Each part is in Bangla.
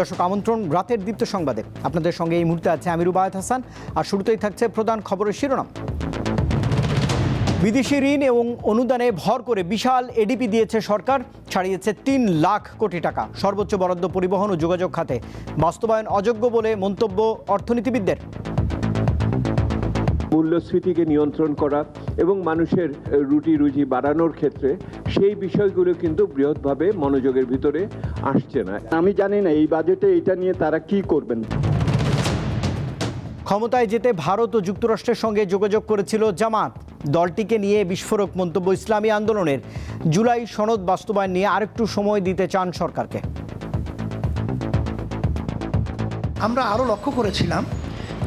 দর্শক, আমন্ত্রণ রাতের দীপ্ত সংবাদে। আপনাদের সঙ্গে এই মুহূর্তে আছে আমি রুবায়েত হাসান। আর শুরুতেই থাকছে প্রধান খবরের শিরোনাম। বিদেশি ঋণ এবং অনুদানে ভর করে বিশাল এডিপি দিয়েছে সরকার, ছাড়িয়েছে ৩ লাখ কোটি টাকা। সর্বোচ্চ বরাদ্দ পরিবহন ও যোগাযোগ খাতে, বাস্তবায়ন অযোগ্য বলে মন্তব্য অর্থনীতিবিদদের। মূল্যস্ফীতিকে নিয়ন্ত্রণ করা এবং মানুষের রুটি রুজি বাড়ানোর ক্ষেত্রে সেই বিষয়গুলো কিন্তু বৃহৎভাবে মনোযোগের ভিতরে আসছে না। আমি জানি না এই বাজেটে এটা নিয়ে তারা কি করবেন। ক্ষমতায় যেতে ভারত ও যুক্তরাষ্ট্রের সঙ্গে যোগাযোগ করেছিল জামাত। দলটিকে নিয়ে বিস্ফোরক মন্তব্য ইসলামী আন্দোলনের। জুলাই সনদ বাস্তবায়ন নিয়ে আরেকটু সময় দিতে চান সরকারকে। আমরা আরও লক্ষ্য করেছিলাম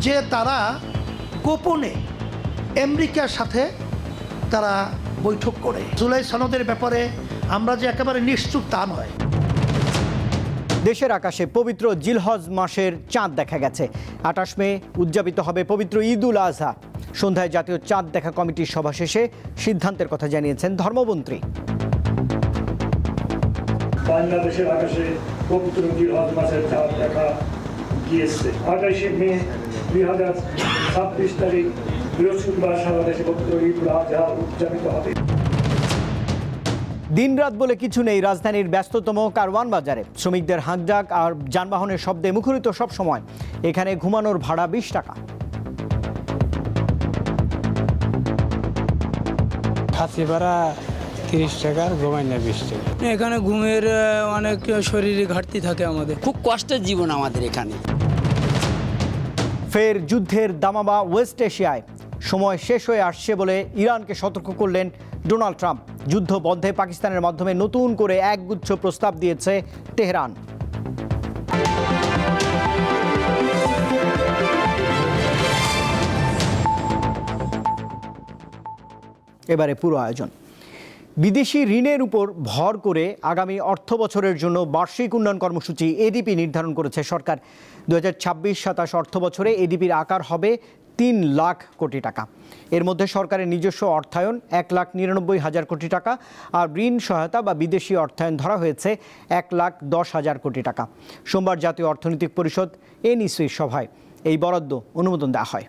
যে তারা গোপনে আমেরিকার সাথে তারা বৈঠক করে। জুলাই সনদের ব্যাপারে আমরা যে একেবারে নিশ্চুপ তা নয়। দেশের আকাশে পবিত্র জিলহজ মাসের চাঁদ দেখা গেছে। ২৮ মে উদযাপিত হবে পবিত্র ঈদ উল আজহা। সন্ধ্যায় জাতীয় চাঁদ দেখা কমিটির সভা শেষে সিদ্ধান্তের কথা জানিয়েছেন ধর্মমন্ত্রী। বাংলাদেশের আকাশে পবিত্র জিলহজ মাসের চাঁদ দেখা গিয়েছে। ২৮ মে ২০২৬ তারিখ বৃহস্পতিবার সারা দেশে পবিত্র ঈদ উল আজহা উদযাপিত হবে। দিনরাত বলে কিছু নেই রাজধানীর ব্যস্ততম কারওয়ান বাজারে। শ্রমিকদের হাঁকডাক আর যানবাহনের শব্দে মুখরিত সব সময়। এখানে ঘুমানোর ভাড়া ২০ টাকা। খাসি ভাড়া ৩০ টাকা, আর ঘুমাই না ২০ টাকা। এখানে ঘুমের অনেক শরীরে ঘাটতি থাকে আমাদের। খুব কষ্টের জীবন আমাদের এখানে। ফের যুদ্ধের দামামা ওয়েস্ট এশিয়ায়। সময় শেষ হয়ে আসছে বলে ইরানকে সতর্ক করলেন ডোনাল্ড ট্রাম্প। যুদ্ধ বন্ধে পাকিস্তানের মাধ্যমে নতুন করে একগুচ্ছ প্রস্তাব দিয়েছে তেহরান। এবারে পুরো আয়োজন। বিদেশি ঋণের উপর ভর করে আগামী অর্থ বছরের জন্য বার্ষিক উন্নয়ন কর্মসূচি এডিপি নির্ধারণ করেছে সরকার। ২০২৬-২৭ অর্থ বছরে এডিপির আকার হবে ৩ লাখ কোটি টাকা। এর মধ্যে সরকারের নিজস্ব অর্থায়ন ১,৯৯,০০০ কোটি টাকা, আর ঋণ সহায়তা বা বিদেশি অর্থায়ন ধরা হয়েছে ১,১০,০০০ কোটি টাকা। সোমবার জাতীয় অর্থনৈতিক পরিষদ এনইসির সভায় এই বরাদ্দ অনুমোদন দেওয়া হয়।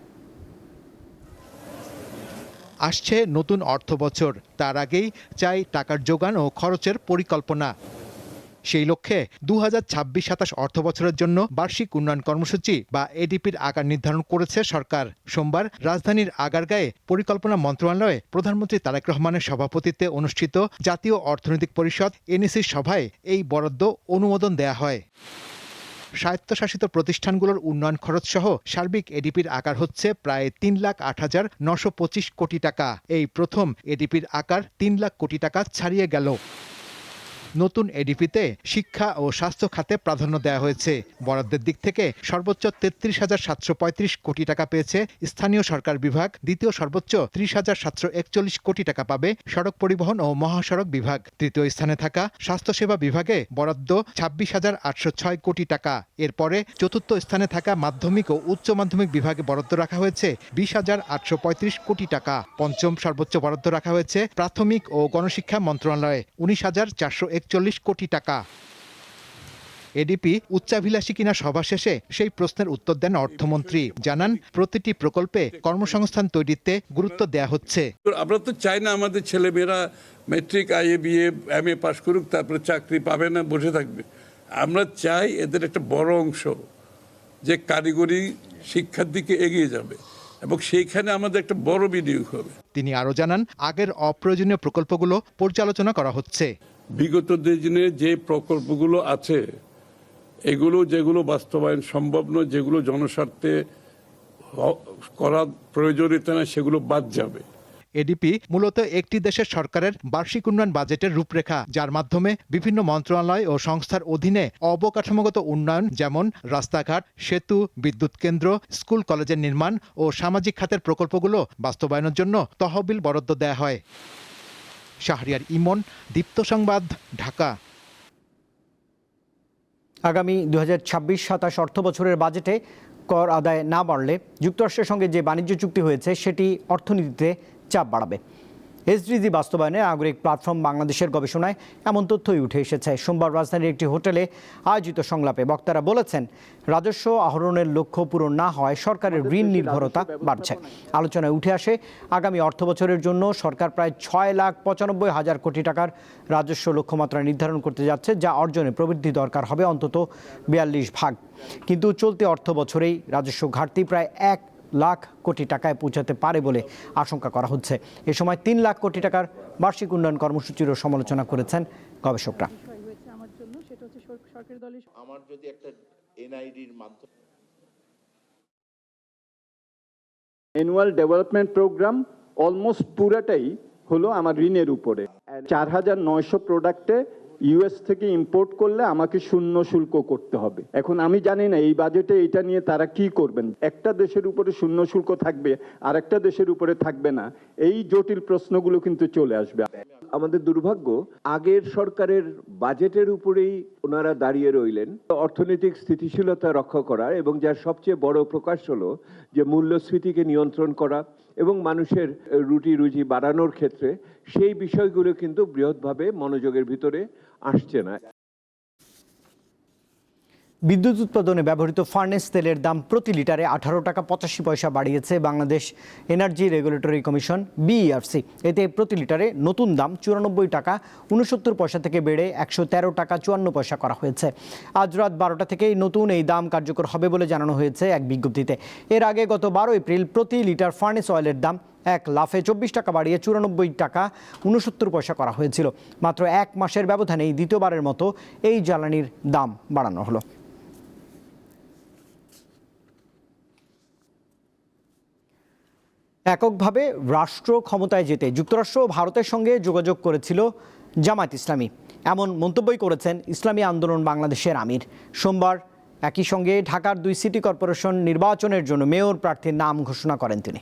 আসছে নতুন অর্থ বছর, তার আগেই চাই টাকার যোগান ও খরচের পরিকল্পনা। সেই লক্ষ্যে ২০২৬-২৭ অর্থ বছরের জন্য বার্ষিক উন্নয়ন কর্মসূচি বা এডিপির আকার নির্ধারণ করেছে সরকার। সোমবার রাজধানীর আগারগাঁয়ে পরিকল্পনা মন্ত্রণালয়ে প্রধানমন্ত্রী তারেক রহমানের সভাপতিত্বে অনুষ্ঠিত জাতীয় অর্থনৈতিক পরিষদ এনইসির সভায় এই বরাদ্দ অনুমোদন দেয়া হয়। স্বায়ত্তশাসিত প্রতিষ্ঠানগুলোর উন্নয়ন খরচ সহ সার্বিক এডিপির আকার হচ্ছে প্রায় ৩,০৮,৯২৫ কোটি টাকা। এই প্রথম এডিপির আকার ৩ লাখ কোটি টাকা ছাড়িয়ে গেল। নতুন এডিপিতে শিক্ষা ও স্বাস্থ্য খাতে প্রাধান্য দেওয়া হয়েছে। বরাদ্দের দিক থেকে সর্বোচ্চ ৩৩,৭৩৫ কোটি টাকা পেয়েছে স্থানীয় সরকার বিভাগ। দ্বিতীয় সর্বোচ্চ ৩০,৭৪১ কোটি টাকা পাবে সড়ক পরিবহন ও মহাসড়ক বিভাগ। তৃতীয় স্থানে থাকা স্বাস্থ্যসেবা বিভাগে বরাদ্দ ২৬,৮০৬ কোটি টাকা। এরপরে চতুর্থ স্থানে থাকা মাধ্যমিক ও উচ্চ মাধ্যমিক বিভাগে বরাদ্দ রাখা হয়েছে ২০,৮৩৫ কোটি টাকা। পঞ্চম সর্বোচ্চ বরাদ্দ রাখা হয়েছে প্রাথমিক ও গণশিক্ষা মন্ত্রণালয়ে ১৯,৪৪১ কোটি টাকা। এডিপি উচ্চাভিলাষী কিনা সভা শেষে সেই প্রশ্নের উত্তর দেন অর্থমন্ত্রী। জানান, প্রতিটি প্রকল্পে কর্মসংস্থান তৈরিতে গুরুত্ব দেয়া হচ্ছে। আমরা তো চাই না আমাদের ছেলেমেয়েরা মেট্রিক, আইএ, বিএ, এমএ পাশ করুক, তারপরে চাকরি পাবে না, বসে থাকবে। আমরা চাই এদের একটা বড় অংশ যে কারিগরি শিক্ষার দিকে এগিয়ে যাবে এবং সেইখানে আমাদের একটা বড় বিনিয়োগ হবে। তিনি আরও জানান, আগের অপ্রয়োজনীয় প্রকল্পগুলো পর্যালোচনা করা হচ্ছে। বিগত দিনে যে প্রকল্পগুলো আছে এগুলো যেগুলো বাস্তবায়ন সম্ভব নয়, যেগুলো জনস্বার্থে করা প্রয়োজনীয়তা না, সেগুলো বাদ যাবে। এডিপি মূলত একটি দেশের সরকারের বার্ষিক উন্নয়ন বাজেটের রূপরেখা, যার মাধ্যমে বিভিন্ন মন্ত্রণালয় ও সংস্থার অধীনে অবকাঠামোগত উন্নয়ন যেমন রাস্তাঘাট, সেতু, বিদ্যুৎ কেন্দ্র, স্কুল কলেজের নির্মাণ ও সামাজিক খাতের প্রকল্পগুলো বাস্তবায়নের জন্য তহবিল বরাদ্দ দেয়া হয়। শাহরিয়ার ইমন, দীপ্ত সংবাদ, ঢাকা। আগামী ২০২৬-২৭ অর্থ বছরের বাজেটে কর আদায় না বাড়লে যুক্তরাষ্ট্রের সঙ্গে যে বাণিজ্য চুক্তি হয়েছে সেটি অর্থনীতিতে চাপ বাড়াবে। এসডিজি বাস্তবায়নে নাগরিক প্ল্যাটফর্ম বাংলাদেশের গবেষণায় এমন তথ্যই উঠে এসেছে। সোমবার রাজধানীর একটি হোটেলে আয়োজিত সংলাপে বক্তারা বলেছেন, রাজস্ব আহরণের লক্ষ্য পূরণ না হওয়ায় সরকারের ঋণ নির্ভরতা বাড়ছে। আলোচনায় উঠে আসে আগামী অর্থবছরের জন্য সরকার প্রায় 6,95,000 কোটি টাকার রাজস্ব লক্ষ্যমাত্রা নির্ধারণ করতে যাচ্ছে, যা অর্জনে প্রবৃদ্ধি দরকার হবে অন্তত 42 ভাগ। কিন্তু চলতি অর্থ বছরেই রাজস্ব ঘাটতি প্রায় 1 লাখ কোটি টাকায় পৌঁছাতে পারে বলে আশঙ্কা করা হচ্ছে। এ সময় 3 লাখ কোটি টাকার বার্ষিক উন্নয়ন কর্মসূচিরও সমালোচনা করেছেন গবেষকরা। অ্যানুয়াল ডেভেলপমেন্ট প্রোগ্রাম অলমোস্ট পুরাটাই হলো আমার ঋণের উপরে। 4,900 প্রোডাক্টে ইউএস থেকে ইম্পোর্ট করলে আমাকে শূন্য শুল্ক করতে হবে। এখন আমি জানি না এই বাজেটে এটা নিয়ে তারা কি করবেন। একটা দেশের উপরে শূন্য শুল্ক থাকবে আর একটা দেশের উপরে থাকবে না, এই জটিল প্রশ্নগুলো কিন্তু চলে আসবে। আমাদের দুর্ভাগ্য, আগের সরকারের বাজেটের উপরেই ওনারা দাঁড়িয়ে রইলেন। অর্থনৈতিক স্থিতিশীলতা রক্ষা করার এবং যার সবচেয়ে বড় প্রকাশ হলো যে মূল্যস্ফীতিকে নিয়ন্ত্রণ করা এবং মানুষের রুটি রুজি বাড়ানোর ক্ষেত্রে সেই বিষয়গুলো কিন্তু বৃহৎভাবে মনোযোগের ভিতরে আসছে না। বিদ্যুৎ উৎপাদনে ব্যবহৃত ফার্নেস তেলের দাম প্রতি লিটারে 18 টাকা 85 পয়সা বাড়িয়েছে Bangladesh energy regulatory commission BERC. এতে প্রতি লিটারে নতুন দাম 94 টাকা 69 পয়সা থেকে বেড়ে 113 টাকা 54 পয়সা করা হয়েছে। আজ রাত 12টা থেকেই নতুন এই দাম কার্যকর হবে বলে জানানো হয়েছে এক বিজ্ঞপ্তিতে। এর আগে গত 12 এপ্রিল প্রতি লিটার ফার্নেস অয়েলের দাম এক লাফে 24 টাকা বাড়িয়ে 94 টাকা 69 পয়সা করা হয়েছিল। মাত্র এক মাসের ব্যবধানেই দ্বিতীয়বারের মতো এই জ্বালানির দাম বাড়ানো হলো। এককভাবে রাষ্ট্র ক্ষমতায় যেতে যুক্তরাষ্ট্র ও ভারতের সঙ্গে যোগাযোগ করেছিল জামায়াত ইসলামী, এমন মন্তব্যই করেছেন ইসলামী আন্দোলন বাংলাদেশের আমির। সোমবার একই সঙ্গে ঢাকার 2 সিটি কর্পোরেশন নির্বাচনের জন্য মেয়র প্রার্থীর নাম ঘোষণা করেন তিনি।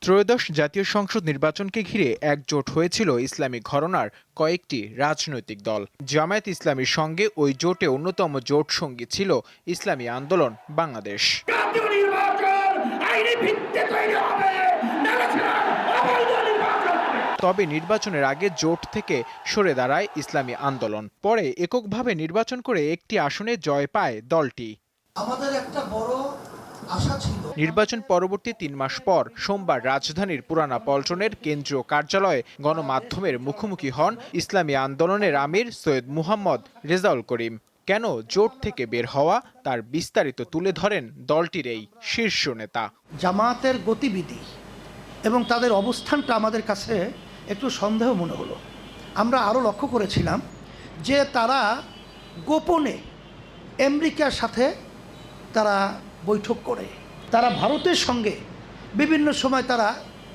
ত্রয়োদশ জাতীয় সংসদ নির্বাচনকে ঘিরে একজোট হয়েছিল ইসলামী ঘরানার কয়েকটি রাজনৈতিক দল। জামায়াত ইসলামীর সঙ্গে ওই জোটে অন্যতম জোট সঙ্গী ছিল ইসলামী আন্দোলন বাংলাদেশ। তবে নির্বাচনের আগে জোট থেকে সরে দাঁড়ায় ইসলামী আন্দোলন। পরে এককভাবে নির্বাচন করে একটি আসনে জয় পায় দলটি। আমাদের একটা বড় আশা ছিল। নির্বাচন পরবর্তী 3 মাস পর সোমবার রাজধানীর পুরানা পল্টনের কেন্দ্রীয় কার্যালয়ে গণমাধ্যমের মুখোমুখি হন ইসলামী আন্দোলনের আমির সৈয়দ মুহাম্মদ রেজাউল করিম। কেন জোট থেকে বের হওয়া তার বিস্তারিত তুলে ধরেন দলটির এই শীর্ষ নেতা। জামায়াতের গতিবিধি এবং তাদের অবস্থানটা আমাদের কাছে একটু সন্দেহ মনে হলো। আমরা আরও লক্ষ্য করেছিলাম যে তারা গোপনে আমেরিকার সাথে তারা বৈঠক করে, তারা ভারতের সঙ্গে বিভিন্ন সময় তারা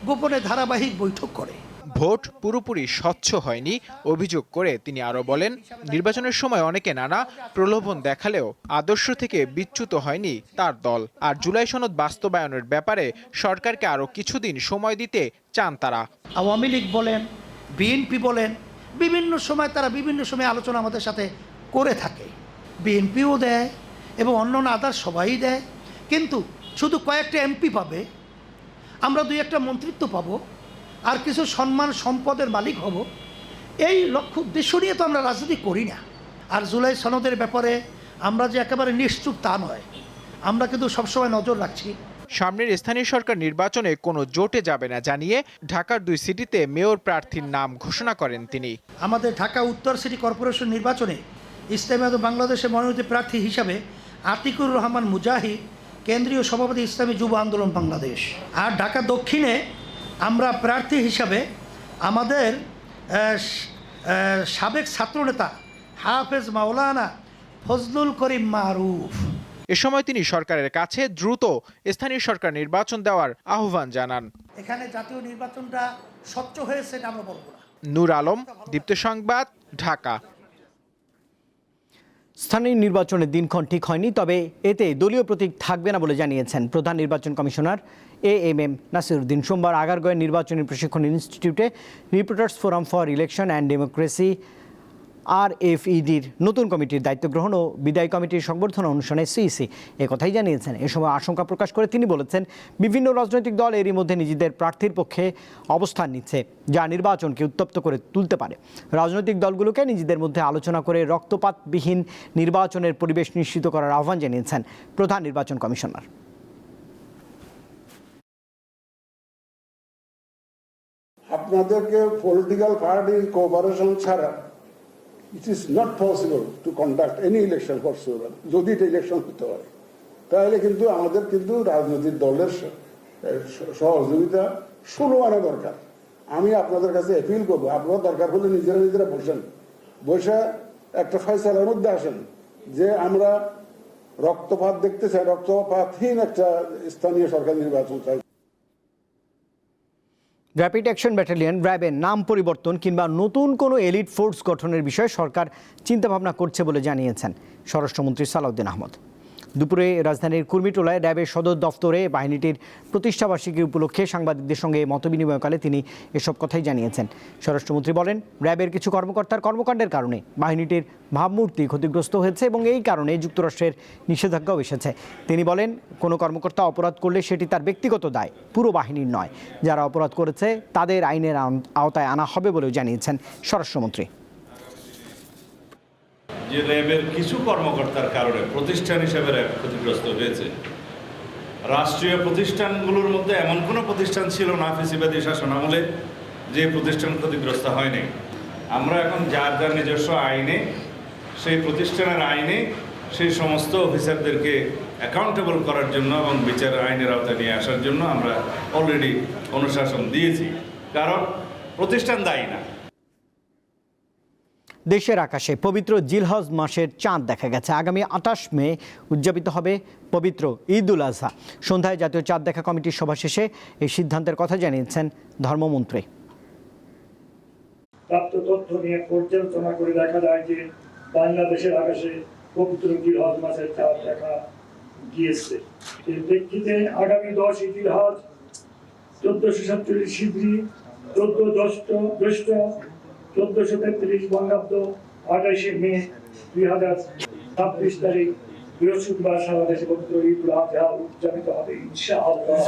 গোপনে ধারাবাহিক বৈঠক করে। ভোট পুরোপুরি স্বচ্ছ হয়নি অভিযোগ করে তিনি আরো বলেন, নির্বাচনের সময় অনেকে নানা প্রলোভন দেখালেও আদর্শ থেকে বিচ্যুত হয়নি তার দল। আর জুলাই সনদ বাস্তবায়নের ব্যাপারে সরকারকে আরো কিছুদিন সময় দিতে চান তারা। আওয়ামী লীগ বলেন, বিএনপি বলেন, বিভিন্ন সময় তারা বিভিন্ন সময় আলোচনা আমাদের সাথে করে থাকে। বিএনপিও দেয় এবং অন্যান্য আদার সবাই দেয়, কিন্তু শুধু কয়েকটা এমপি পাবে, আমরা 2-1টা মন্ত্রিত্ব পাবো, আর কিছু সম্মান সম্পদের মালিক হব। এই লক্ষ্য উদ্দেশ্য নিয়ে তো আমরা রাজনীতি করি না। আর জুলাই সনদের ব্যাপারে আমরা যে একেবারে নিশ্চুপ তা নয়, আমরা কিন্তু সবসময় নজর রাখছি। সামনের স্থানীয় সরকার নির্বাচনে কোনো জোটে যাবে না জানিয়ে ঢাকার 2 সিটিতে মেয়র প্রার্থীর নাম ঘোষণা করেন তিনি। আমাদের ঢাকা উত্তর সিটি কর্পোরেশন নির্বাচনে ইসলামী বাংলাদেশের মনোনীত প্রার্থী হিসাবে আতিকুর রহমান মুজাহিদ, কেন্দ্রীয় সভাপতি ইসলামী যুব আন্দোলন বাংলাদেশ। আর ঢাকা দক্ষিণে আমরা প্রার্থী হিসাবে আমাদের সাবেক ছাত্রনেতা হাফেজ মাওলানা ফজলুল করিম মারুফ। এ সময় তিনি সরকারের কাছে দ্রুত স্থানীয় সরকার নির্বাচন দেওয়ার আহ্বান জানান। এখানে জাতীয় নির্বাচনটা স্বচ্ছ হয়েছে আমরা বলবো না। নূর আলম, দীপ্ত সংবাদ, ঢাকা। স্থানীয় নির্বাচনের দিনক্ষণ ঠিক হয়নি, তবে এতে দলীয় প্রতীক থাকবে না বলে জানিয়েছেন প্রধান নির্বাচন কমিশনার AMM নাসিরউদ্দিন। সোমবার আগারগাঁওয়ের নির্বাচনী প্রশিক্ষণ ইনস্টিটিউটে reporters forum for election and democracy RFEDর নতুন কমিটির দায়িত্ব গ্রহণ ও বিদায়ী কমিটির সংবর্ধনা অনুষ্ঠানে সিইসি একথাই জানিয়েছেন। এ সময় আশঙ্কা প্রকাশ করে তিনি বলেছেন, বিভিন্ন রাজনৈতিক দল এরই মধ্যে নিজেদের প্রার্থীর পক্ষে অবস্থান নিচ্ছে, যা নির্বাচনকে উত্তপ্ত করে তুলতে পারে। রাজনৈতিক দলগুলোকে নিজেদের মধ্যে আলোচনা করে রক্তপাতবিহীন নির্বাচনের পরিবেশ নিশ্চিত করার আহ্বান জানিয়েছেন প্রধান নির্বাচন কমিশনার। আপনাদেরকে পলিটিক্যাল পার্টি কোঅপারেশন ছাড়া it is not possible to conduct any election forever. যদি এটা ইলেকশন হতে হয় তাহলে কিন্তু আমাদের কিন্তু রাজনৈতিক দলের সহযোগিতা শুরু আনা দরকার। আমি আপনাদের কাছে অ্যাপিল করবো, আপনারা দরকার হলে নিজেরা বসে একটা ফয়সালার মধ্যে আসেন যে আমরা রক্তপাত দেখতে চাই, রক্তপাতহীন একটা স্থানীয় সরকার নির্বাচন চাই। র্যাপিড অ্যাকশন ব্যাটালিয়ন র্যাবের নাম পরিবর্তন কিংবা নতুন কোনো এলিট ফোর্স গঠনের বিষয়ে সরকার চিন্তাভাবনা করছে বলে জানিয়েছেন স্বরাষ্ট্রমন্ত্রী সালাউদ্দিন আহমদ। দুপুরে রাজধানীর কুর্মিটোলায় র্যাবের সদর দফতরে বাহিনীটির প্রতিষ্ঠাবার্ষিকী উপলক্ষে সাংবাদিকদের সঙ্গে মতবিনিময়কালে তিনি এসব কথাই জানিয়েছেন। স্বরাষ্ট্রমন্ত্রী বলেন, র্যাবের কিছু কর্মকর্তার কর্মকাণ্ডের কারণে বাহিনীটির ভাবমূর্তি ক্ষতিগ্রস্ত হয়েছে এবং এই কারণে যুক্তরাষ্ট্রের নিষেধাজ্ঞাও এসেছে। তিনি বলেন, কোনো কর্মকর্তা অপরাধ করলে সেটি তার ব্যক্তিগত দায়, পুরো বাহিনীর নয়। যারা অপরাধ করেছে তাদের আইনের আওতায় আনা হবে বলেও জানিয়েছেন স্বরাষ্ট্রমন্ত্রী। যে র্যাবের কিছু কর্মকর্তার কারণে প্রতিষ্ঠান হিসেবে র্যাব ক্ষতিগ্রস্ত হয়েছে। রাষ্ট্রীয় প্রতিষ্ঠানগুলোর মধ্যে এমন কোনো প্রতিষ্ঠান ছিল না ফ্যাসিবাদী শাসনামলে যে প্রতিষ্ঠান ক্ষতিগ্রস্ত হয়নি। আমরা এখন যার যার নিজস্ব আইনে, সেই প্রতিষ্ঠানের আইনে সেই সমস্ত অফিসারদেরকে অ্যাকাউন্টেবল করার জন্য এবং বিচার আইনের আওতায় নিয়ে আসার জন্য আমরা অলরেডি অনুশাসন দিয়েছি, কারণ প্রতিষ্ঠান দায়ী না। দেশের আকাশে পবিত্র জিলহজ মাসের চাঁদ দেখা গেছে। আগামী 28 মে উদযাপিত হবে পবিত্র ঈদ উল আজহা। সন্ধ্যায় জাতীয় চাঁদ দেখা কমিটির সভা শেষে এই সিদ্ধান্তের কথা জানিয়েছেন ধর্মমন্ত্রী। প্রাপ্ত তথ্য নিয়ে পর্যালোচনা করে দেখা যায় যে বাংলাদেশের আকাশে পবিত্র জিলহজ মাসের চাঁদ দেখা গিয়েছে। এর প্রেক্ষিতে আগামী 10 জিলহজ 1447 হিজরি 14 জ্যৈষ্ঠ 1433 বঙ্গাব্দ 28 মে 2026 তারিখ বৃহস্পতিবার সারা দেশে পবিত্র ঈদ উল আজহা উদযাপিত হবে ইনশাআল্লাহ।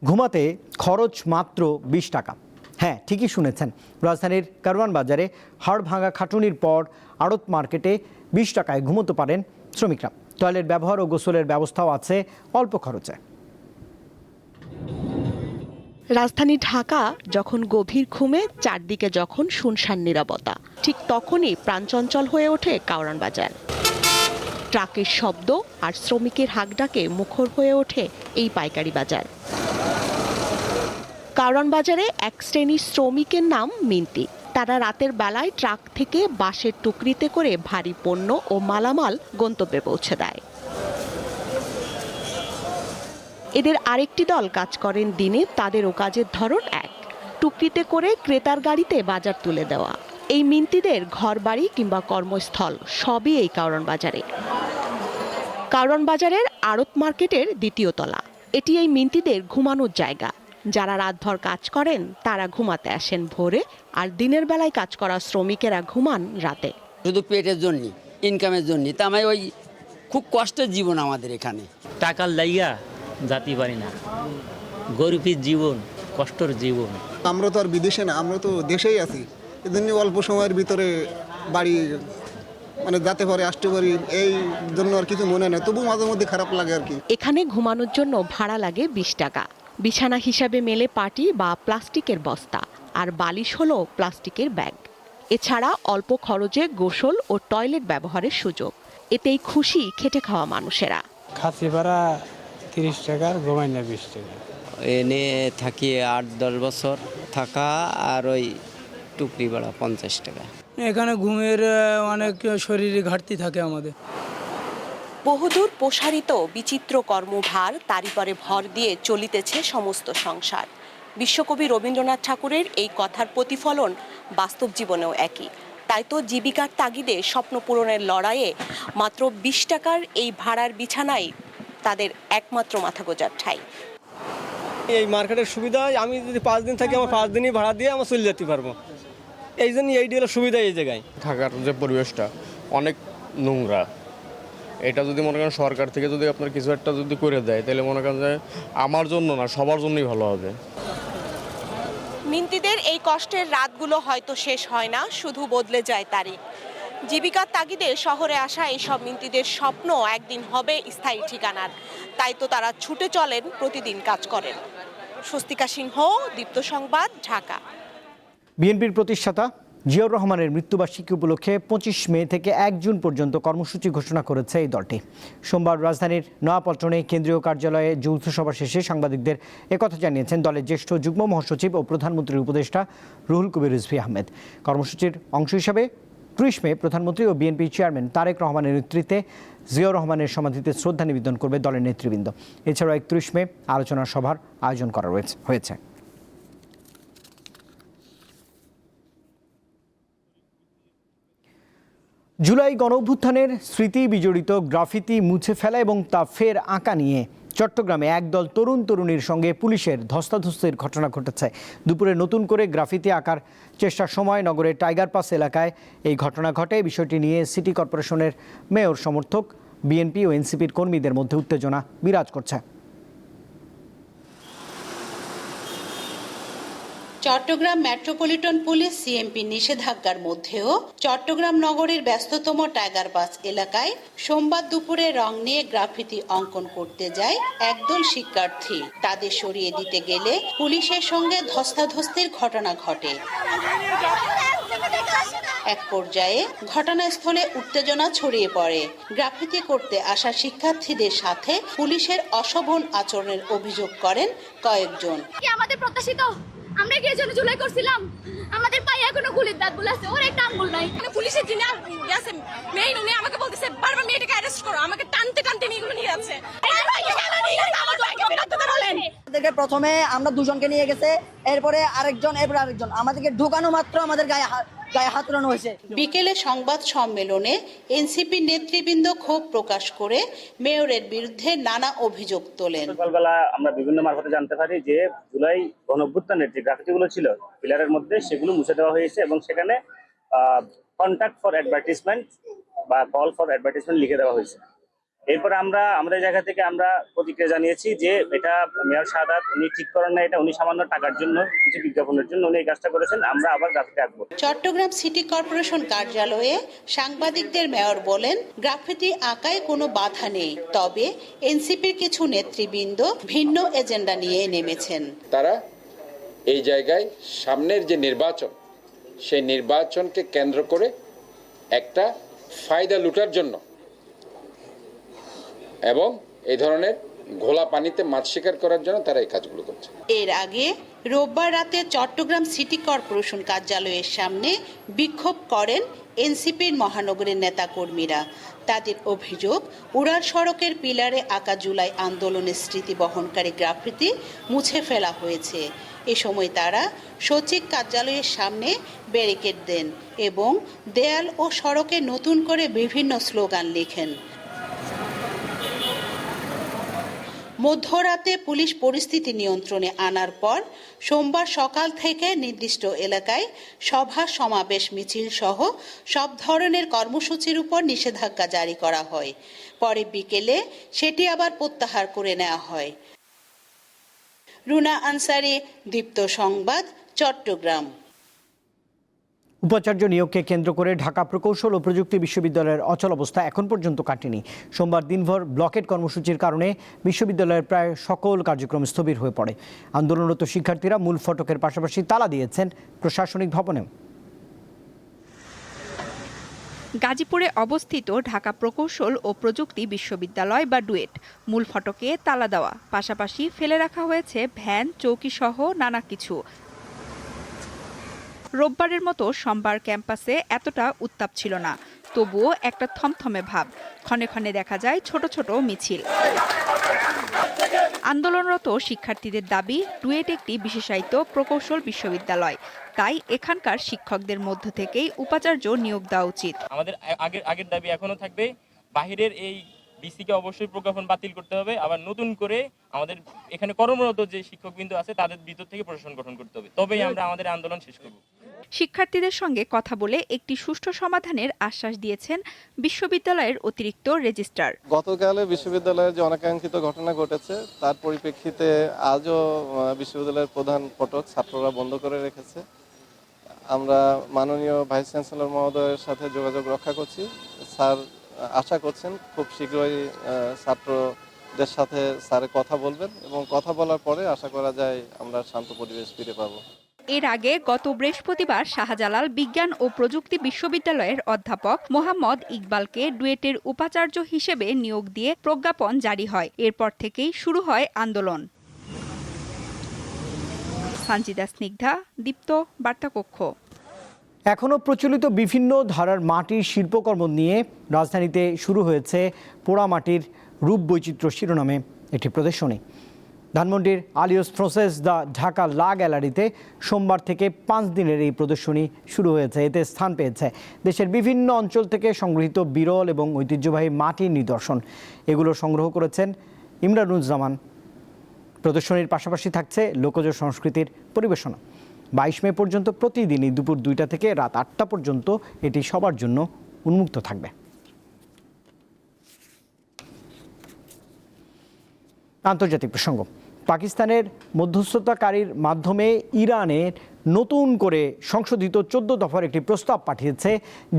ঘুমাতে খরচ মাত্র 20 টাকা। হ্যাঁ, ঠিকই শুনেছেন। রাজধানীর কারওয়ান বাজারে হাড় ভাঙা খাটুনির পর আড়ত মার্কেটে 20 টাকায় ঘুমোতে পারেন শ্রমিকরা। টয়লেট ব্যবহার ও গোসলের ব্যবস্থাও আছে অল্প খরচে। রাজধানী ঢাকা যখন গভীর ঘুমে, চারদিকে যখন শুনশান নীরবতা, ঠিক তখনই প্রাণচঞ্চল হয়ে ওঠে কারওয়ান বাজার। ট্রাকের শব্দ আর শ্রমিকের হাঁকডাকে মুখর হয়ে ওঠে এই পাইকারি বাজার। কারওয়ান বাজারে এক শ্রেণীর শ্রমিকের নাম মিন্তি। তারা রাতের বেলায় ট্রাক থেকে বাঁশের টুকরিতে করে ভারী পণ্য ও মালামাল গন্তব্যে পৌঁছে দেয়। এদের আরেকটি দল কাজ করেন দিনে। তাদেরও কাজের ধরন এক, টুকরিতে করে ক্রেতার গাড়িতে বাজার তুলে দেওয়া। এই মিন্তিদের ঘরবাড়ি কিংবা কর্মস্থল সবই এই কারওয়ান বাজারে। কারওয়ান বাজারের আড়ত মার্কেটের দ্বিতীয় তলা। এটি এই মিন্তিদের ঘুমানোর জায়গা। যারা রাতভর কাজ করেন তারা ঘুমাতে আসেন ভোরে, আর দিনের বেলায় কাজ করা শ্রমিকেরা ঘুমান রাতে। শুধু পেটের জন্য, ইনকামের জন্য। তা আমি ওই খুব কষ্টের জীবন আমাদের এখানে। টাকার লাইয়া জাতি পারি না, গরিবের জীবন, কষ্টের জীবন। আমরা তো আর বিদেশে না, আমরা তো দেশেই আছি। এজন্য অল্প সময়ের ভিতরে বাড়ি যেতে পারি, আসতে পারি, এই জন্য আর কিছু মনে নেই। তবু মাঝে মধ্যে খারাপ লাগে আর কি। এখানে ঘুমানোর জন্য ভাড়া লাগে 20 টাকা। বিছানা হিসাবে মেলে পাটি বা প্লাস্টিকের বস্তা, আর বালিশ হলো প্লাস্টিকের ব্যাগ। এছাড়া অল্প খরচে গোসল ও টয়লেট ব্যবহারের সুযোগ। এতেই খুশি খেটে খাওয়া মানুষেরা। খাসি ভাড়া 30 টাকা, ঘুমাই না 20 টাকা। এনে থাকি 8-10 বছর থাকা, আর ওই টুকরি ভাড়া 50 টাকা। এখানে ঘুমের অনেক শরীরে ঘাটতি থাকে আমাদের। বহুদূর প্রসারিত বিচিত্র কর্মভার, তারই পরে ভর দিয়ে চলিতেছে সমস্ত সংসার। বিশ্বকবি রবীন্দ্রনাথ ঠাকুরের এই কথার প্রতিফলন বাস্তব জীবনেও একই। তাই তো জীবিকার তাগিদে স্বপ্ন পূরণের লড়াইয়ে মাত্র 20 টাকার এই ভাড়ার বিছানায় তাদের একমাত্র মাথা গোঁজার ঠাঁই। এই মার্কেটের সুবিধা, আমি যদি 5 দিন থাকি, আমার 5 দিনই ভাড়া দিয়ে আমার চলে যেতে পারবো। এই জন্য এইটি হলো সুবিধা এই জায়গায়। থাকার যে পরিবেশটা অনেক নোংরা, এটা যদি মনে করেন সরকার থেকে যদি আপনার কিছু একটা যদি করে দেয় তাহলে মনে করেন যে আমার জন্য না সবার জন্যই ভালো হবে। মিন্তিদের এই কষ্টের রাতগুলো হয়তো শেষ হয় না, শুধু বদলে যায় তারিখ। জীবিকার তাগিদে শহরে আসা এইসব মিন্তিদের স্বপ্ন একদিন হবে স্থায়ী ঠিকানার, তাই তো তারা ছুটে চলেন, প্রতিদিন কাজ করেন। স্বস্তিকা সিংহ, দীপ্ত সংবাদ, ঢাকা। বিএনপির প্রতিষ্ঠাতা জিয়াউর রহমানের মৃত্যুবার্ষিকী উপলক্ষে 25 মে থেকে 1 জুন পর্যন্ত কর্মসূচি ঘোষণা করেছে এই দলটি। সোমবার রাজধানীর নয়াপল্টনে কেন্দ্রীয় কার্যালয়ে যৌথ সভা শেষে সাংবাদিকদের একথা জানিয়েছেন দলের জ্যেষ্ঠ যুগ্ম মহাসচিব ও প্রধানমন্ত্রীর উপদেষ্টা রুহুল কবির রিজভী আহমেদ। কর্মসূচির অংশ হিসাবে 30 মে প্রধানমন্ত্রী ও বিএনপি চেয়ারম্যান তারেক রহমানের নেতৃত্বে জিয়াউর রহমানের সমাধিতে শ্রদ্ধা নিবেদন করবে দলের নেতৃবৃন্দ। এছাড়াও 31 মে আলোচনা সভার আয়োজন করা হয়েছে। জুলাই গণঅভ্যুত্থানের স্মৃতি বিজড়িত গ্রাফিতি মুছে ফেলা এবং তা ফের আঁকা নিয়ে চট্টগ্রামে একদল তরুণ তরুণীর সঙ্গে পুলিশের ধস্তাধস্তির ঘটনা ঘটেছে। দুপুরে নতুন করে গ্রাফিতি আঁকার চেষ্টার সময় নগরের টাইগার পাস এলাকায় এই ঘটনা ঘটে। বিষয়টি নিয়ে সিটি কর্পোরেশনের মেয়র সমর্থক, বিএনপি ও এনসিপির কর্মীদের মধ্যে উত্তেজনা বিরাজ করছে। চট্টগ্রাম মেট্রোপলিটন পুলিশ সিএমপি নিষেধাজ্ঞার মধ্যেও চট্টগ্রাম নগরীর ব্যস্ততম টাইগার পাস এলাকায় সোমবার দুপুরে রং নিয়ে গ্রাফিতি অঙ্কন করতে যায় একদল শিক্ষার্থী। তাদের সরিয়ে দিতে গেলে পুলিশের সঙ্গে ধস্তাধস্তির ঘটনা ঘটে। এক পর্যায়ে ঘটনাস্থলে উত্তেজনা ছড়িয়ে পড়ে। গ্রাফিতি করতে আসা শিক্ষার্থীদের সাথে পুলিশের অশোভন আচরণের অভিযোগ করেন কয়েকজন। আমাদের প্রত্যাশিত আমরা কি এজন্য জুলাই করছিলাম? আমাদের পায়ে এখনো গুলির দাগগুলো আছে, ওর একটা আঙ্গুল নাই। পুলিশের যিনি আছে মেইন, উনি আমাকে বলতেছে বারবার মেয়েটাকে অ্যারেস্ট করো, আমাকে টানতে টানতে এগুলো নিয়ে যাচ্ছে। আমাদেরকে প্রথমে আমরা দুজনকে নিয়ে গেছে, এরপরে আরেকজন, এরপরে আরেকজন, আমাদেরকে ঢুকানো মাত্র আমাদের গায়ে হাত তোলানো হয়েছে। বিকেলে সংবাদ সম্মেলনে এনসিপি নেতৃবৃন্দ ক্ষোভ প্রকাশ করে মেয়রের বিরুদ্ধে নানা অভিযোগ তোলেন। সকালবেলা আমরা বিভিন্ন মারফতে জানতে পারি যে জুলাই গণঅভ্যুত্থানের যে গ্রাফিতিগুলো ছিল পিলারের মধ্যে সেগুলো মুছে দেওয়া হয়েছে এবং সেখানে কন্ট্যাক্ট ফর অ্যাডভার্টাইজমেন্ট বা কল ফর অ্যাডভার্টাইজমেন্ট লিখে দেওয়া হয়েছে। এরপর আমরা আমাদের জায়গা থেকে আমরা প্রতিক্রিয়া জানিয়েছি যে এটা মেয়র সাদাত উনি ঠিক করেন না, এটা উনি সামান্য টাকার জন্য, কিছু বিজ্ঞাপনের জন্য উনি এই কাজটা করেছেন, আমরা আবার গ্রাফিতি আঁকবো। চট্টগ্রাম সিটি কর্পোরেশন কার্যালয়ে সাংবাদিকদের মেয়র বলেন, গ্রাফিতি আঁকায় কোনো বাধা নেই, তবে এনসিপির কিছু নেতৃবৃন্দ ভিন্ন এজেন্ডা নিয়ে নেমেছেন। তারা এই জায়গায় সামনের যে নির্বাচন, সেই নির্বাচনকে কেন্দ্র করে একটা ফায়দা লুটার জন্য এবং এই ধরনের ঘোলা পানিতে মাছ শিকার করার জন্য তারা এই কাজগুলো করছে। এর আগে রোববার রাতে চট্টগ্রাম সিটি কর্পোরেশন কার্যালয়ের সামনে বিক্ষোভ করেন এনসিপির মহানগরীর নেতাকর্মীরা। তাদের অভিযোগ, উড়াল সড়কের পিলারে আঁকা জুলাই আন্দোলনের স্মৃতি বহনকারী গ্রাফিতি মুছে ফেলা হয়েছে। এ সময় তারা সচিব কার্যালয়ের সামনে ব্যারিকেড দেন এবং দেয়াল ও সড়কে নতুন করে বিভিন্ন স্লোগান লেখেন। মধ্যরাতে পুলিশ পরিস্থিতি নিয়ন্ত্রণে আনার পর সোমবার সকাল থেকে নির্দিষ্ট এলাকায় সভা সমাবেশ মিছিল সহ সব ধরনের কর্মসূচির উপর নিষেধাজ্ঞা জারি করা হয়। পরে বিকেলে সেটি আবার প্রত্যাহার করে নেওয়া হয়। রুনা আনসারি, দীপ্ত সংবাদ, চট্টগ্রাম। উপাচার্য নিয়োগকে কেন্দ্র করে ঢাকা প্রকৌশল ও প্রযুক্তি বিশ্ববিদ্যালয়ের অচল অবস্থা এখন পর্যন্ত কাটেনি। সোমবার দিনভর ব্লকেট কর্মসূচির কারণে বিশ্ববিদ্যালয়ের প্রায় সকল কার্যক্রম স্থবির হয়ে পড়ে। আন্দোলনরত শিক্ষার্থীরা মূল ফটকের পাশাপাশি তালা দিয়েছেন প্রশাসনিক ভবনেও। গাজীপুরে অবস্থিত ঢাকা প্রকৌশল ও প্রযুক্তি বিশ্ববিদ্যালয় বা ডুয়েট মূল ফটকে তালা দেওয়া, পাশাপাশি ফেলে রাখা হয়েছে ভ্যান, চৌকি সহ নানা কিছু। রোববারের মতো সোমবার ক্যাম্পাসে এতটা উত্তাপ ছিল না, তবুও একটা থমথমে ভাব। ক্ষণে ক্ষণে দেখা যায় ছোট ছোট মিছিল। আন্দোলনরত শিক্ষার্থীদের দাবি, ডুয়েট একটি বিশেষায়িত প্রকৌশল বিশ্ববিদ্যালয়, তাই এখানকার শিক্ষকদের মধ্য থেকেই উপাচার্য নিয়োগ দেওয়া উচিত। আমাদের আগের দাবি এখনো থাকবে, বাহিরের এই ডিসিকে অবশ্যই প্রজ্ঞাপন বাতিল করতে হবে, আবার নতুন করে আমাদের এখানে কর্মরত যে শিক্ষকবৃন্দ আছে তাদের ভিতর থেকে প্রশাসন গঠন করতে হবে, তবেই আমরা আমাদের আন্দোলন শেষ করব। শিক্ষার্থীদের সঙ্গে কথা বলে একটি সুষ্ঠু সমাধানের আশ্বাস দিয়েছেন বিশ্ববিদ্যালয়ের অতিরিক্ত রেজিস্ট্রার। গতকালে বিশ্ববিদ্যালয়ের যে অনাকাঙ্ক্ষিত ঘটনা ঘটেছে তার পরিপ্রেক্ষিতে আজও বিশ্ববিদ্যালয়ের প্রধান ফটক ছাত্ররা বন্ধ করে রেখেছে। আমরা মাননীয় ভাইস চ্যান্সেলর মহোদয়ের সাথে যোগাযোগ রক্ষা করছি। স্যার আশা করছেন খুব শীঘ্রই ছাত্রদের সাথে স্যার কথা বলবেন এবং কথা বলার পরে আশা করা যায় আমরা শান্ত পরিবেশ ফিরে পাবো। এর আগে গত বৃহস্পতিবার শাহজালাল বিজ্ঞান ও প্রযুক্তি বিশ্ববিদ্যালয়ের অধ্যাপক মোহাম্মদ ইকবালকে ডুয়েটের উপাচার্য হিসেবে নিয়োগ দিয়ে প্রজ্ঞাপন জারি হয়। এরপর থেকেই শুরু হয় আন্দোলন। সঞ্জিদা স্নিগ্ধা, দীপ্ত, বার্তাকক্ষ। এখনও প্রচলিত বিভিন্ন ধারার মাটির শিল্পকর্ম নিয়ে রাজধানীতে শুরু হয়েছে পোড়ামাটির রূপ বৈচিত্র্য শিরোনামে একটি প্রদর্শনী। ধানমন্ডির আলিয়স প্রসেস দ্য ঢাকা লা গ্যালারিতে সোমবার থেকে 5 দিনের এই প্রদর্শনী শুরু হয়েছে। এতে স্থান পেয়েছে দেশের বিভিন্ন অঞ্চল থেকে সংগৃহীত বিরল এবং ঐতিহ্যবাহী মাটির নিদর্শন। এগুলো সংগ্রহ করেছেন ইমরানুজ্জামান। প্রদর্শনীর পাশাপাশি থাকছে লোকজ সংস্কৃতির পরিবেশনা। 22 মে পর্যন্ত প্রতিদিনই দুপুর 2টা থেকে রাত 8টা পর্যন্ত এটি সবার জন্য উন্মুক্ত থাকবে। আন্তর্জাতিক প্রসঙ্গ। পাকিস্তানের মধ্যস্থতাকারীর মাধ্যমে ইরানের নতুন করে সংশোধিত 14 দফার একটি প্রস্তাব পাঠিয়েছে,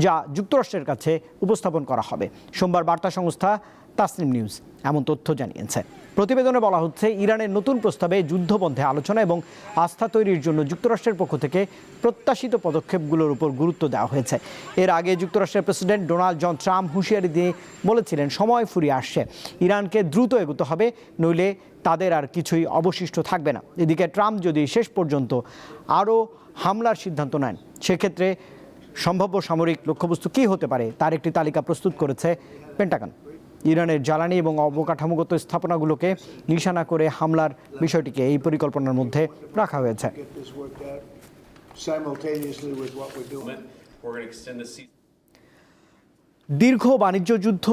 যা যুক্তরাষ্ট্রের কাছে উপস্থাপন করা হবে। সোমবার বার্তা সংস্থা তাসনিম নিউজ এমন তথ্য জানিয়েছে। প্রতিবেদনে বলা হচ্ছে, ইরানের নতুন প্রস্তাবে যুদ্ধবন্ধে আলোচনা এবং আস্থা তৈরির জন্য যুক্তরাষ্ট্রের পক্ষ থেকে প্রত্যাশিত পদক্ষেপগুলোর উপর গুরুত্ব দেওয়া হয়েছে। এর আগে যুক্তরাষ্ট্রের প্রেসিডেন্ট ডোনাল্ড জন ট্রাম্প হুঁশিয়ারি দিয়ে বলেছিলেন, সময় ফুরিয়ে আসছে, ইরানকে দ্রুত এগোতে হবে, নইলে তাদের আর কিছুই অবশিষ্ট থাকবে না। এদিকে ট্রাম্প যদি শেষ পর্যন্ত আরও হামলার সিদ্ধান্ত নেন, সেক্ষেত্রে সম্ভাব্য সামরিক লক্ষ্যবস্তু কী হতে পারে তার একটি তালিকা প্রস্তুত করেছে পেন্টাগন। ইরানের জ্বালানি এবং অবকাঠামোগত স্থাপনাগুলোকে নিশানা করে হামলার বিষয়টিকে এই পরিকল্পনার মধ্যে রাখা হয়েছে। দীর্ঘ বাণিজ্য যুদ্ধ,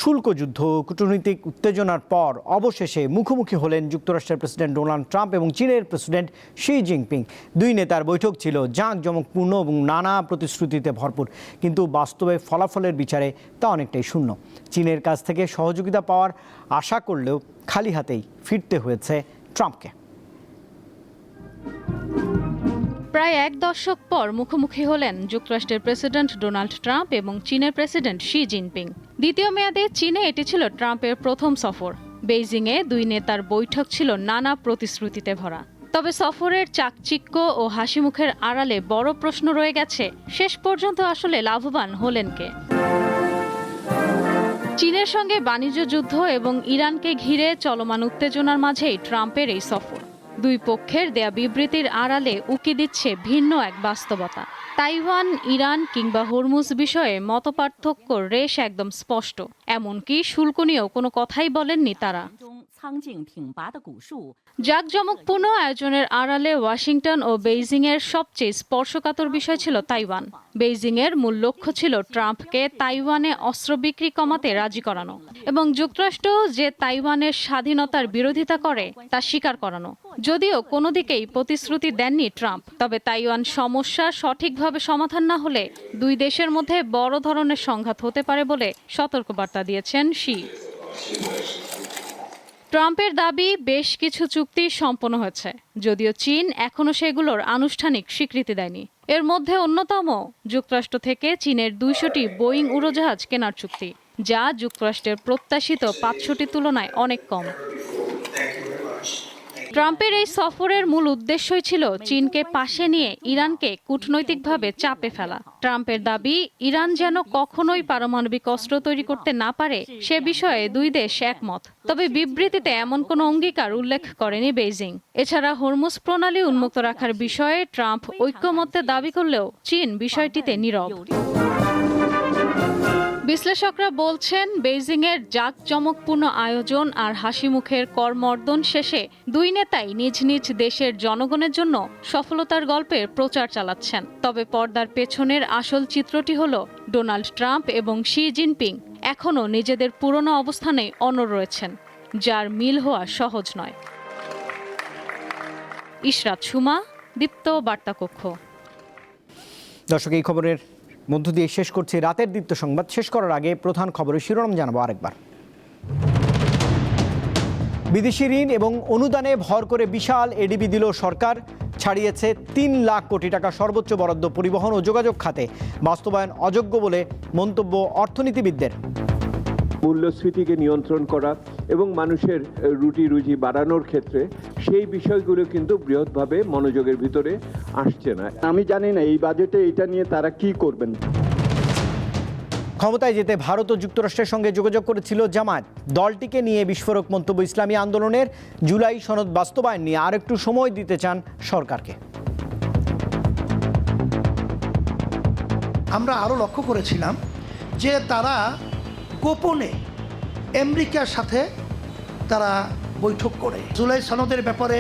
শুল্ক যুদ্ধ, কূটনৈতিক উত্তেজনার পর অবশেষে মুখোমুখি হলেন যুক্তরাষ্ট্রের প্রেসিডেন্ট ডোনাল্ড ট্রাম্প এবং চীনের প্রেসিডেন্ট শি জিনপিং। দুই নেতার বৈঠক ছিল জাঁকজমকপূর্ণ এবং নানা প্রতিশ্রুতিতে ভরপুর, কিন্তু বাস্তবে ফলাফলের বিচারে তা অনেকটাই শূন্য। চীনের কাছ থেকে সহযোগিতা পাওয়ার আশা করলেও খালি হাতেই ফিরতে হয়েছে ট্রাম্পকে। প্রায় 1 দশক পর মুখোমুখি হলেন যুক্তরাষ্ট্রের প্রেসিডেন্ট ডোনাল্ড ট্রাম্প এবং চীনের প্রেসিডেন্ট শি জিনপিং। দ্বিতীয় মেয়াদে চীনে এটি ছিল ট্রাম্পের প্রথম সফর। বেইজিংয়ে দুই নেতার বৈঠক ছিল নানা প্রতিশ্রুতিতে ভরা। তবে সফরের চাকচিক্য ও হাসিমুখের আড়ালে বড় প্রশ্ন রয়ে গেছে, শেষ পর্যন্ত আসলে লাভবান হলেন কে? চীনের সঙ্গে বাণিজ্য যুদ্ধ এবং ইরানকে ঘিরে চলমান উত্তেজনার মাঝেই ট্রাম্পের এই সফর। দুই পক্ষের দেয়া বিবৃতির আড়ালে উকি দিচ্ছে ভিন্ন এক বাস্তবতা। তাইওয়ান, ইরান কিংবা হরমুজ বিষয়ে মতপার্থক্য রেশ একদম স্পষ্ট। এমনকি শুল্ক নিয়েও কোনো কথাই বলেননি তারা। জাঁকজমকপূর্ণ আয়োজনের আড়ালে ওয়াশিংটন ও বেইজিংয়ের সবচেয়ে স্পর্শকাতর বিষয় ছিল তাইওয়ান। বেইজিংয়ের মূল লক্ষ্য ছিল ট্রাম্পকে তাইওয়ানে অস্ত্র বিক্রি কমাতে রাজি করানো এবং যুক্তরাষ্ট্র যে তাইওয়ানের স্বাধীনতার বিরোধিতা করে তা স্বীকার করানো। যদিও কোনো দিকেই প্রতিশ্রুতি দেননি ট্রাম্প, তবে তাইওয়ান সমস্যা সঠিকভাবে সমাধান না হলে দুই দেশের মধ্যে বড় ধরনের সংঘাত হতে পারে বলে সতর্কবার্তা দিয়েছেন শি। ট্রাম্পের দাবি, বেশ কিছু চুক্তি সম্পন্ন হয়েছে, যদিও চীন এখনো সেগুলোর আনুষ্ঠানিক স্বীকৃতি দেয়নি। এর মধ্যে অন্যতম যুক্তরাষ্ট্র থেকে চীনের 200টি বোয়িং উড়োজাহাজ কেনার চুক্তি, যা যুক্তরাষ্ট্রের প্রত্যাশিত 500টির তুলনায় অনেক কম। ট্রাম্পের এই সফরের মূল উদ্দেশ্যই ছিল চীনকে পাশে নিয়ে ইরানকে কূটনৈতিকভাবে চাপে ফেলা। ট্রাম্পের দাবি, ইরান যেন কখনোই পারমাণবিক অস্ত্র তৈরি করতে না পারে সে বিষয়ে দুই দেশ একমত। তবে বিবৃতিতে এমন কোনো অঙ্গীকার উল্লেখ করেনি বেইজিং। এছাড়া হরমুজ প্রণালী উন্মুক্ত রাখার বিষয়ে ট্রাম্প ঐকমত্যের দাবি করলেও চীন বিষয়টিতে নীরব। বিশ্লেষকরা বলছেন, বেইজিংয়ের জাঁকজমকপূর্ণ আয়োজন আর হাসিমুখের করমর্দন শেষে দুই নেতাই নিজ নিজ দেশের জনগণের জন্য সফলতার গল্পের প্রচার চালাচ্ছেন। তবে পর্দার পেছনের আসল চিত্রটি হলো ডোনাল্ড ট্রাম্প এবং শি জিনপিং এখনও নিজেদের পুরনো অবস্থানে অনড় রয়েছেন, যার মিল হওয়া সহজ নয়। ইশরাত সুমা, দীপ্ত বার্তা কক্ষ। দর্শক, এই খবরের মধ্য দিয়ে শেষ করছি রাতের দীপ্ত সংবাদ। শেষ করার আগে প্রধান খবরের শিরোনাম জানাবো আরেকবার। বিদেশি ঋণ এবং অনুদানে ভর করে বিশাল এডিবি দিল সরকার। ছাড়িয়েছে 3 লাখ কোটি টাকা সর্বোচ্চ বরাদ্দ পরিবহন ও যোগাযোগ খাতে। বাস্তবায়ন অযোগ্য বলে মন্তব্য অর্থনীতিবিদদের। মূল্যস্ফীতিকে নিয়ন্ত্রণ করা এবং মানুষের রুটি রুজি বাড়ানোর ক্ষেত্রে সেই বিষয়গুলো কিন্তু বৃহৎভাবে মনোযোগের ভিতরে আসছে না। আমি জানি না এই বাজেটে এটা নিয়ে তারা কি করবেন। ক্ষমতায় যেতে ভারত ও যুক্তরাষ্ট্রের সঙ্গে যোগাযোগ করেছিল জামায়াত। দলটিকে নিয়ে বিস্ফোরক মন্তব্য ইসলামী আন্দোলনের। জুলাই সনদ বাস্তবায়ন নিয়ে আরেকটু সময় দিতে চান সরকারকে। আমরা আরও লক্ষ্য করেছিলাম যে তারা গোপনে আমেরিকার সাথে তারা বৈঠক করে। জুলাই সনদের ব্যাপারে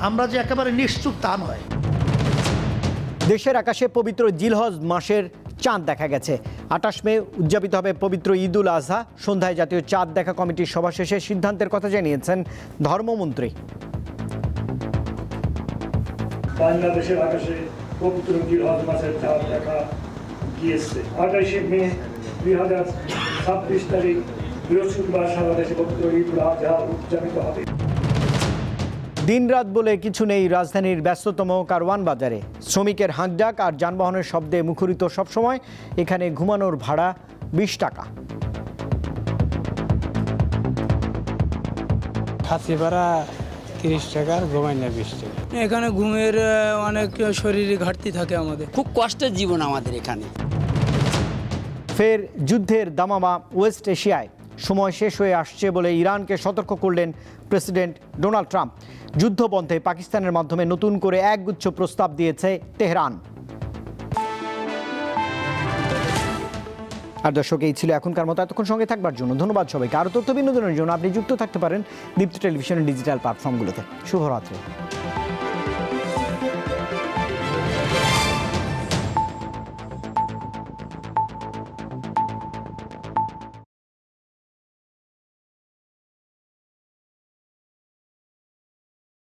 আমরা যে একেবারে নিশ্চুপ তা নয়। দেশের আকাশে পবিত্র জিলহজ মাসের চাঁদ দেখা গেছে। 28 মে উদযাপিত হবে পবিত্র ঈদ উল আজহা। সন্ধ্যায় জাতীয় চাঁদ দেখা কমিটির সভা শেষে সিদ্ধান্তের কথা জানিয়েছেন ধর্মমন্ত্রী। বাংলাদেশের আকাশে পবিত্র জিলহজ মাসের চাঁদ দেখা গিয়েছে। 28 মে 2026 তারিখ বৃহস্পতিবার সারা দেশে পবিত্র ঈদ উল আজহা উদযাপিত হবে। দিনরাত বলে কিছু নেই রাজধানীর ব্যস্ততম কারওয়ান বাজারে। শ্রমিকের হাঁকডাক আর যানবাহনের শব্দে মুখরিত সবসময়। এখানে ঘুমানোর ভাড়া 20 টাকা। খাসি ভাড়া 30 টাকা, ঘুমাইনা 20 টাকা। এখানে ঘুমের অনেক শরীরে ঘাটতি থাকে আমাদের। খুব কষ্টের জীবন আমাদের এখানে। ফের যুদ্ধের দামামা ওয়েস্ট এশিয়ায়। সময় শেষ হয়ে আসছে বলে ইরানকে সতর্ক করলেন প্রেসিডেন্ট ডোনাল্ড ট্রাম্প। যুদ্ধবন্ধে পাকিস্তানের মাধ্যমে নতুন করে একগুচ্ছ প্রস্তাব দিয়েছে তেহরান। আর দর্শক, এই ছিল এখনকার মতো। এতক্ষণ সঙ্গে থাকবার জন্য ধন্যবাদ সবাইকে। আরও তথ্য বিনোদনের জন্য আপনি যুক্ত থাকতে পারেন দীপ্ত টেলিভিশনের ডিজিটাল প্ল্যাটফর্মগুলোতে। শুভরাত্রি।